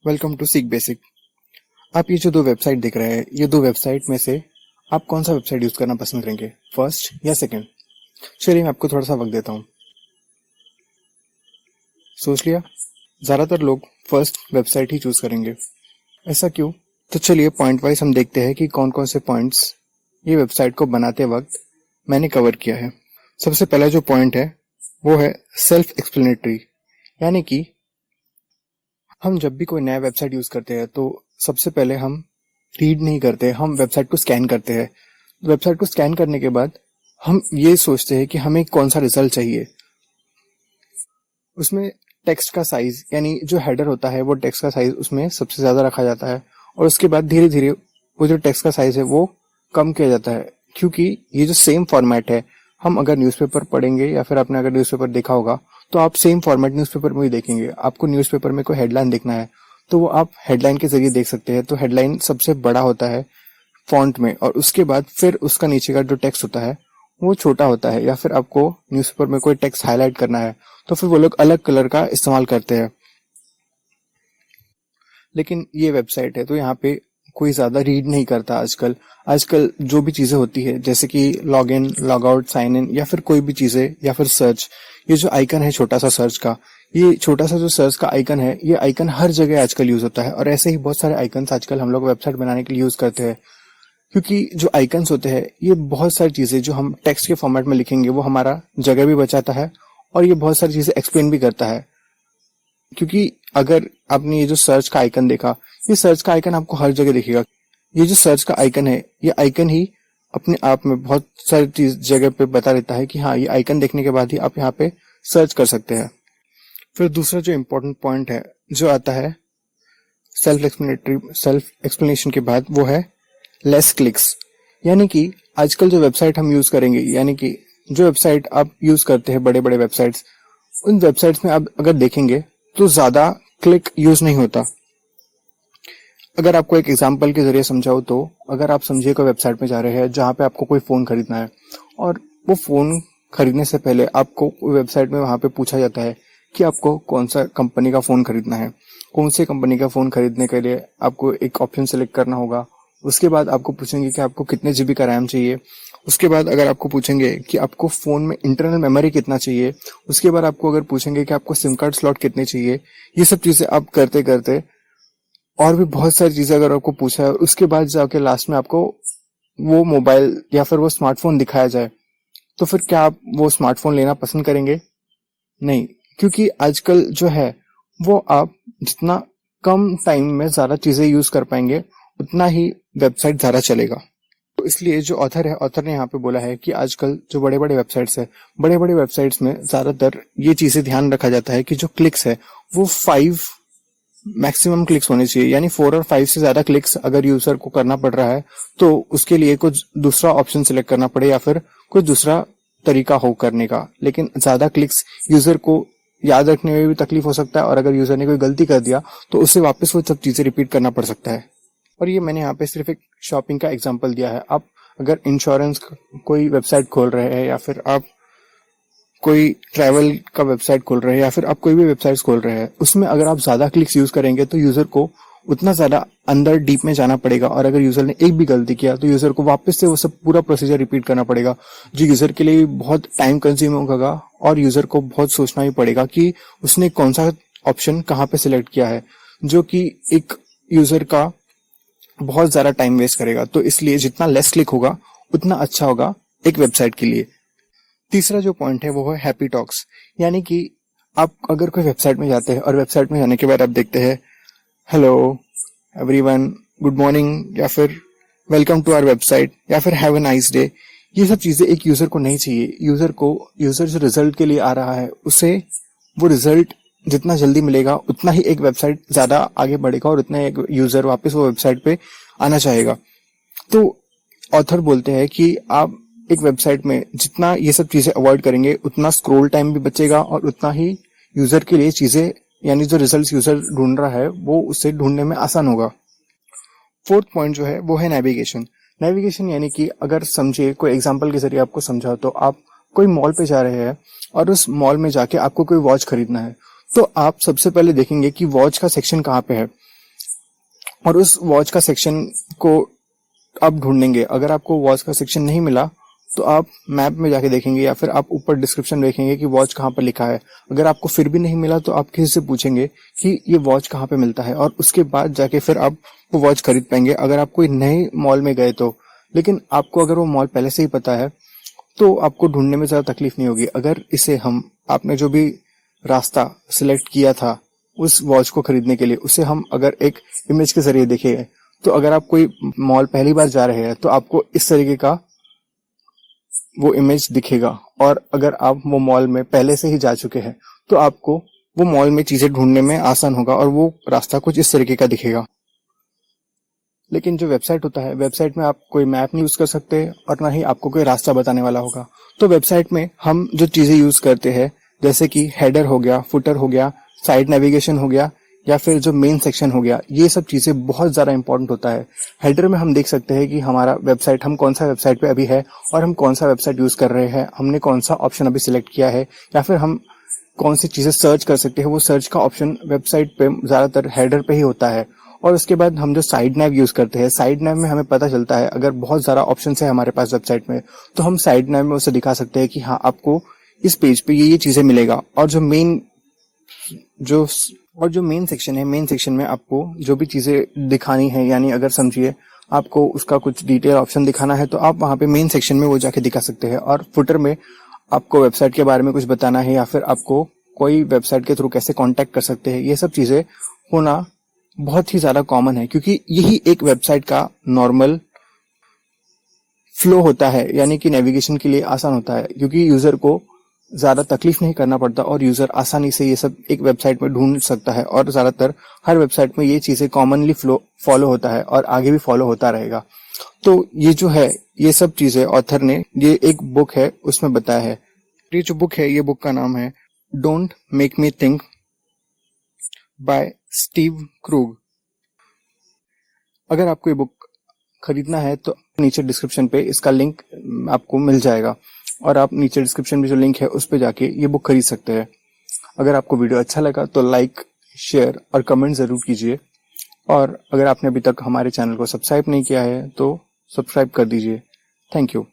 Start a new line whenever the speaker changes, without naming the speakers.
Welcome to seek basic. आप ये जो दो वेबसाइट देख रहे हैं, ये दो वेबसाइट में से आप कौन सा वेबसाइट यूज करना पसंद करेंगे, फर्स्ट या सेकंड? चलिए मैं आपको थोड़ा सा वक्त देता हूँ। सोच लिया? ज्यादातर लोग फर्स्ट वेबसाइट ही चूज करेंगे। ऐसा क्यों? तो चलिए पॉइंट वाइज हम देखते हैं कि कौन कौन से पॉइंट्स ये वेबसाइट को बनाते वक्त मैंने कवर किया है। सबसे पहला जो पॉइंट है वो है सेल्फ एक्सप्लेनेटरी, यानी कि हम जब भी कोई नया वेबसाइट यूज करते हैं तो सबसे पहले हम रीड नहीं करते, हम वेबसाइट को स्कैन करते हैं। वेबसाइट को स्कैन करने के बाद हम ये सोचते हैं कि हमें कौन सा रिजल्ट चाहिए। उसमें टेक्स्ट का साइज, यानी जो हेडर होता है वो टेक्स्ट का साइज उसमें सबसे ज्यादा रखा जाता है, और उसके बाद धीरे धीरे वो जो टेक्स्ट का साइज है वो कम किया जाता है, क्योंकि ये जो सेम फॉर्मेट है, हम अगर न्यूज़पेपर पढ़ेंगे या फिर आपने अगर न्यूज़पेपर देखा होगा तो आप सेम फॉर्मेट न्यूज़पेपर में ही देखेंगे। आपको न्यूज़पेपर में कोई हेडलाइन देखना है तो वो आप हेडलाइन के जरिए देख सकते हैं। तो हेडलाइन सबसे बड़ा होता है फॉन्ट में, और उसके बाद फिर उसका नीचे का जो टेक्स्ट होता है वो छोटा होता है। या फिर आपको न्यूज़पेपर में कोई टेक्स्ट हाईलाइट करना है तो फिर वो लोग अलग कलर का इस्तेमाल करते हैं। लेकिन ये वेबसाइट है तो यहाँ पे कोई ज्यादा रीड नहीं करता। आजकल जो भी चीजें होती है, जैसे कि log in, log out, sign in, या फिर कोई भी चीजें, या फिर सर्च, ये जो आइकन है छोटा सा सर्च का, ये छोटा सा जो सर्च का आइकन है, ये आइकन हर जगह आजकल यूज होता है। और ऐसे ही बहुत सारे आइकन्स आजकल हम लोग वेबसाइट बनाने के लिए यूज करते हैं, क्योंकि जो आइकन्स होते हैं ये बहुत सारी चीजें जो हम टेक्स्ट के फॉर्मेट में लिखेंगे वो हमारा जगह भी बचाता है, और ये बहुत सारी चीजें एक्सप्लेन भी करता है। क्योंकि अगर आपने ये जो सर्च का आइकन देखा, ये सर्च का आइकन आपको हर जगह दिखेगा। ये जो सर्च का आइकन है, ये आइकन ही अपने आप में बहुत सारी चीज जगह पे बता देता है कि हाँ, ये आइकन देखने के बाद ही आप यहाँ पे सर्च कर सकते हैं। फिर दूसरा जो इम्पोर्टेंट पॉइंट है जो आता है सेल्फ एक्सप्लेनेशन के बाद, वो है लेस क्लिक्स। यानी कि आजकल जो वेबसाइट हम यूज करेंगे, यानी कि जो वेबसाइट आप यूज करते हैं, बड़े बड़े वेबसाइट्स, उन वेबसाइट्स में आप अगर देखेंगे तो ज्यादा क्लिक यूज नहीं होता। अगर आपको एक एग्जांपल के जरिए समझाऊं तो, अगर आप समझिए कोई वेबसाइट में जा रहे हैं जहां पे आपको कोई फोन खरीदना है, और वो फोन खरीदने से पहले आपको वेबसाइट में वहां पे पूछा जाता है कि आपको कौन सा कंपनी का फोन खरीदना है। कौन से कंपनी का फोन खरीदने के लिए आपको एक ऑप्शन सेलेक्ट करना होगा। उसके बाद आपको पूछेंगे कि आपको कितने जीबी का रैम चाहिए। उसके बाद अगर आपको पूछेंगे कि आपको फोन में इंटरनल मेमोरी कितना चाहिए। उसके बाद आपको अगर पूछेंगे कि आपको सिम कार्ड स्लॉट कितने चाहिए। ये सब चीजें आप करते करते, और भी बहुत सारी चीजें अगर आपको पूछा है, उसके बाद जाके लास्ट में आपको वो मोबाइल या फिर वो स्मार्टफोन दिखाया जाए, तो फिर क्या आप वो स्मार्टफोन लेना पसंद करेंगे? नहीं, क्योंकि आजकल जो है वो आप जितना कम टाइम में ज्यादा चीजें यूज कर पाएंगे उतना ही वेबसाइट ज्यादा चलेगा। तो इसलिए जो ऑथर है, ऑथर ने यहाँ पे बोला है कि आजकल जो बड़े बड़े वेबसाइट्स है, बड़े बड़े वेबसाइट्स में ज्यादातर ये चीजें ध्यान रखा जाता है कि जो क्लिक्स है वो 5 मैक्सिमम क्लिक्स होने चाहिए। यानी 4 और 5 से ज्यादा क्लिक्स अगर यूजर को करना पड़ रहा है तो उसके लिए कुछ दूसरा ऑप्शन सिलेक्ट करना पड़े, या फिर कुछ दूसरा तरीका हो करने का। लेकिन ज्यादा क्लिक्स यूजर को याद रखने में भी तकलीफ हो सकता है, और अगर यूजर ने कोई गलती कर दिया तो उससे वापस वो सब चीजें रिपीट करना पड़ सकता है। और ये मैंने यहाँ पे सिर्फ एक शॉपिंग का एग्जांपल दिया है। आप अगर इंश्योरेंस कोई वेबसाइट खोल रहे हैं, या फिर आप कोई ट्रैवल का वेबसाइट खोल रहे हैं, या फिर आप कोई भी वेबसाइट खोल रहे हैं, उसमें अगर आप ज्यादा क्लिक्स यूज करेंगे तो यूजर को उतना ज्यादा अंदर डीप में जाना पड़ेगा, और अगर यूजर ने एक भी गलती किया तो यूजर को वापस से वो सब पूरा प्रोसीजर रिपीट करना पड़ेगा, जो यूजर के लिए बहुत टाइम कंज्यूमिंग होगा, और यूजर को बहुत सोचना भी पड़ेगा कि उसने कौन सा ऑप्शन कहाँ पे सिलेक्ट किया है, जो कि एक यूजर का बहुत ज्यादा टाइम वेस्ट करेगा। तो इसलिए जितना लेस क्लिक होगा उतना अच्छा होगा एक वेबसाइट के लिए। तीसरा जो पॉइंट है वो है हैप्पी टॉक्स, यानी कि आप अगर कोई वेबसाइट में जाते हैं और वेबसाइट में जाने के बाद आप देखते हैं हेलो एवरीवन, गुड मॉर्निंग, या फिर वेलकम टू आवर वेबसाइट, या फिर हैव अ नाइस डे, ये सब चीजें एक यूजर को नहीं चाहिए। यूजर जो रिजल्ट के लिए आ रहा है उसे वो रिजल्ट जितना जल्दी मिलेगा उतना ही एक वेबसाइट ज्यादा आगे बढ़ेगा, और उतना एक यूजर वापस वो वेबसाइट पे आना चाहेगा। तो ऑथर बोलते हैं कि आप एक वेबसाइट में जितना ये सब चीजें अवॉइड करेंगे उतना स्क्रॉल टाइम भी बचेगा, और उतना ही यूजर के लिए चीजें, यानी जो रिजल्ट्स यूजर ढूंढ रहा है वो उसे ढूंढने में आसान होगा। फोर्थ पॉइंट जो है वो है नेविगेशन। नेविगेशन यानी कि अगर समझिए, कोई एग्जांपल के जरिए आपको समझा, तो आप कोई मॉल पे जा रहे हैं और उस मॉल में जाके आपको कोई वॉच खरीदना है, तो आप सबसे पहले देखेंगे कि वॉच का सेक्शन कहाँ पे है। और उस वॉच का सेक्शन को आप ढूंढेंगे। अगर आपको वॉच का सेक्शन नहीं मिला तो आप मैप में जाके देखेंगे या फिर आप ऊपर डिस्क्रिप्शन देखेंगे कि वॉच कहाँ पर लिखा है। अगर आपको फिर भी नहीं मिला तो आप किसी से पूछेंगे कि ये वॉच कहाँ पे मिलता है, और उसके बाद जाके फिर आप वो वॉच खरीद पाएंगे अगर आप कोई नए मॉल में गए तो। लेकिन आपको अगर वो मॉल पहले से ही पता है तो आपको ढूंढने में ज्यादा तकलीफ नहीं होगी। अगर इसे हम आपने जो भी रास्ता सिलेक्ट किया था उस वॉच को खरीदने के लिए, उसे हम अगर एक इमेज के जरिए देखें तो अगर आप कोई मॉल पहली बार जा रहे हैं तो आपको इस तरीके का वो इमेज दिखेगा, और अगर आप वो मॉल में पहले से ही जा चुके हैं तो आपको वो मॉल में चीजें ढूंढने में आसान होगा और वो रास्ता कुछ इस तरीके का दिखेगा। लेकिन जो वेबसाइट होता है, वेबसाइट में आप कोई मैप नहीं यूज कर सकते और ना ही आपको कोई रास्ता बताने वाला होगा। तो वेबसाइट में हम जो चीजें यूज करते हैं जैसे कि हेडर हो गया, फुटर हो गया, साइड नेविगेशन हो गया, या फिर जो मेन सेक्शन हो गया, ये सब चीजें बहुत ज्यादा इंपॉर्टेंट होता है। हेडर में हम देख सकते हैं कि हमारा वेबसाइट, हम कौन सा वेबसाइट पे अभी है और हम कौन सा वेबसाइट यूज कर रहे हैं, हमने कौन सा ऑप्शन अभी सिलेक्ट किया है, या फिर हम कौन सी चीजें सर्च कर सकते हैं। वो सर्च का ऑप्शन वेबसाइट पे ज्यादातर हेडर पे ही होता है। और उसके बाद हम जो साइड नैव यूज करते हैं, साइड नैव में हमें पता चलता है अगर बहुत सारा ऑप्शन है हमारे पास वेबसाइट में तो हम साइड नैव में उसे दिखा सकते हैं कि हाँ आपको इस पेज पे ये चीजें मिलेगा। और जो मेन सेक्शन है, मेन सेक्शन में आपको जो भी चीजें दिखानी है, यानी अगर समझिए आपको उसका कुछ डिटेल ऑप्शन दिखाना है तो आप वहां पे मेन सेक्शन में वो जाके दिखा सकते हैं। और फुटर में आपको वेबसाइट के बारे में कुछ बताना है या फिर आपको कोई वेबसाइट के थ्रू कैसे कांटेक्ट कर सकते हैं, ये सब चीजें होना बहुत ही ज्यादा कॉमन है, क्योंकि यही एक वेबसाइट का नॉर्मल फ्लो होता है, यानी कि नेविगेशन के लिए आसान होता है, क्योंकि यूजर को ज्यादा तकलीफ नहीं करना पड़ता और यूजर आसानी से ये सब एक वेबसाइट में ढूंढ सकता है। और ज्यादातर हर वेबसाइट में ये चीजें कॉमनली फॉलो होता है और आगे भी फॉलो होता रहेगा। तो ये जो है, ये सब चीजें ऑथर ने, ये एक बुक है उसमें बताया है। ये जो बुक है, ये बुक का नाम है don't make me think by Steve Krug. अगर आपको ये बुक खरीदना है तो नीचे डिस्क्रिप्शन पे इसका लिंक आपको मिल जाएगा, और आप नीचे डिस्क्रिप्शन में जो लिंक है उस पे जाके ये बुक खरीद सकते हैं। अगर आपको वीडियो अच्छा लगा तो लाइक, शेयर और कमेंट जरूर कीजिए, और अगर आपने अभी तक हमारे चैनल को सब्सक्राइब नहीं किया है तो सब्सक्राइब कर दीजिए। Thank you.